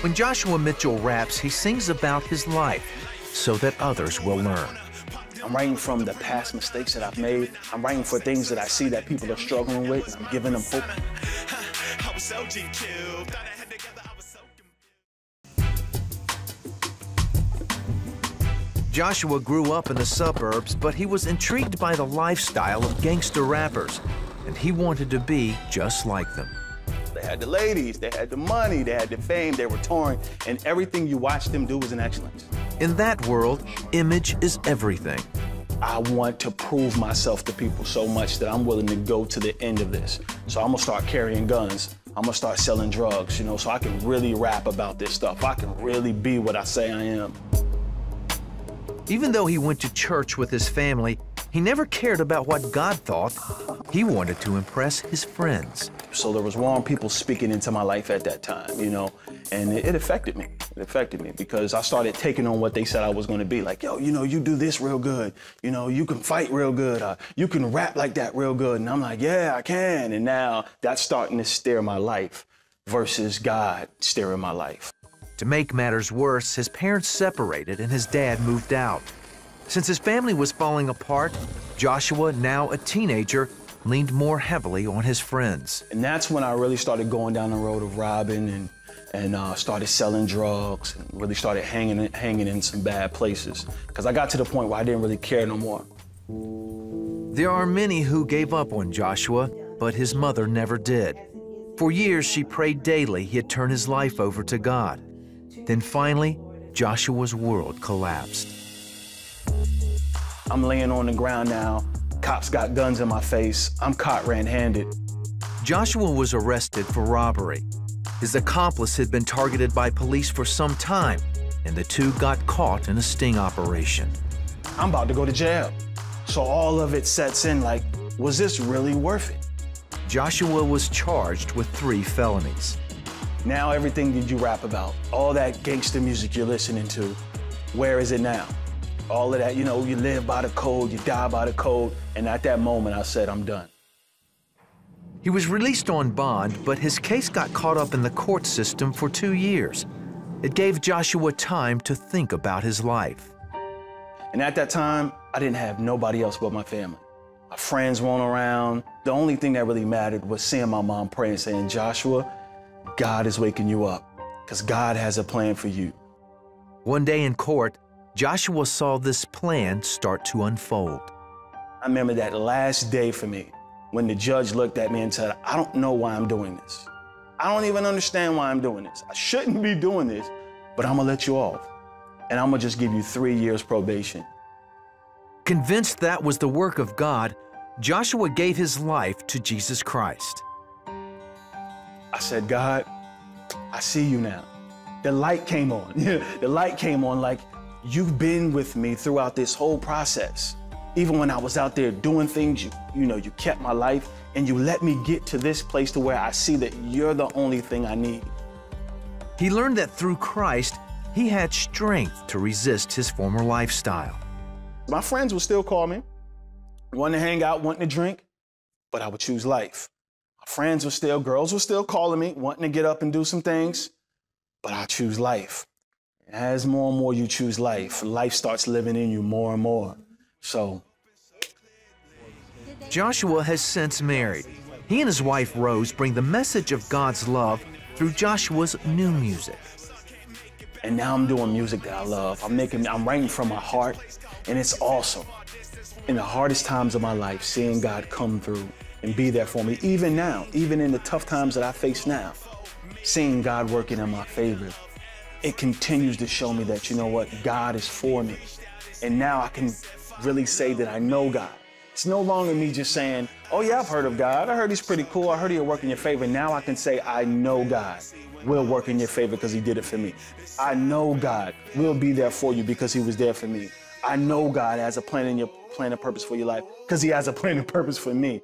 When Joshua Mitchell raps, he sings about his life so that others will learn. I'm writing from the past mistakes that I've made. I'm writing for things that I see that people are struggling with, and I'm giving them hope. Joshua grew up in the suburbs, but he was intrigued by the lifestyle of gangster rappers, and he wanted to be just like them. They had the ladies, they had the money, they had the fame, they were touring, and everything you watched them do was an excellence. In that world, image is everything. I want to prove myself to people so much that I'm willing to go to the end of this. So I'm gonna start carrying guns. I'm gonna start selling drugs, you know, so I can really rap about this stuff. I can really be what I say I am. Even though he went to church with his family, he never cared about what God thought. He wanted to impress his friends. So there was wrong people speaking into my life at that time, you know, and it affected me. It affected me because I started taking on what they said I was going to be. Like, yo, you know, you do this real good. You know, you can fight real good. You can rap like that real good. And I'm like, yeah, I can. And now that's starting to steer my life versus God steering my life. To make matters worse, his parents separated and his dad moved out. Since his family was falling apart, Joshua, now a teenager, leaned more heavily on his friends. And that's when I really started going down the road of robbing and started selling drugs and really started hanging in some bad places. Because I got to the point where I didn't really care no more. There are many who gave up on Joshua, but his mother never did. For years, she prayed daily he'd turn his life over to God. Then finally, Joshua's world collapsed. I'm laying on the ground now. Cops got guns in my face. I'm caught red-handed. Joshua was arrested for robbery. His accomplice had been targeted by police for some time, and the two got caught in a sting operation. I'm about to go to jail. So all of it sets in like, was this really worth it? Joshua was charged with 3 felonies. Now everything that you rap about, all that gangster music you're listening to, where is it now? All of that, you know, you live by the code, you die by the code, and at that moment I said, I'm done. He was released on bond, but his case got caught up in the court system for 2 years. It gave Joshua time to think about his life. And at that time, I didn't have nobody else but my family. My friends weren't around. The only thing that really mattered was seeing my mom pray and saying, Joshua, God is waking you up, because God has a plan for you. One day in court, Joshua saw this plan start to unfold. I remember that last day for me, when the judge looked at me and said, I don't know why I'm doing this. I don't even understand why I'm doing this. I shouldn't be doing this, but I'm gonna let you off. And I'm gonna just give you 3 years probation. Convinced that was the work of God, Joshua gave his life to Jesus Christ. I said, God, I see you now. The light came on. The light came on like, you've been with me throughout this whole process. Even when I was out there doing things, you kept my life and you let me get to this place to where I see that you're the only thing I need. He learned that through Christ, he had strength to resist his former lifestyle. My friends would still call me, wanting to hang out, wanting to drink, but I would choose life. Girls were still calling me, wanting to get up and do some things, but I choose life. As more and more you choose life, life starts living in you more and more. So. Joshua has since married. He and his wife Rose bring the message of God's love through Joshua's new music. And now I'm doing music that I love. I'm writing from my heart, and it's awesome. In the hardest times of my life, seeing God come through and be there for me, even now, even in the tough times that I face now, seeing God working in my favor, it continues to show me that, you know what, God is for me. And now I can really say that I know God. It's no longer me just saying, oh yeah, I've heard of God. I heard he's pretty cool. I heard he'll work in your favor. Now I can say, I know God will work in your favor because he did it for me. I know God will be there for you because he was there for me. I know God has a plan and purpose for your life because he has a plan and purpose for me.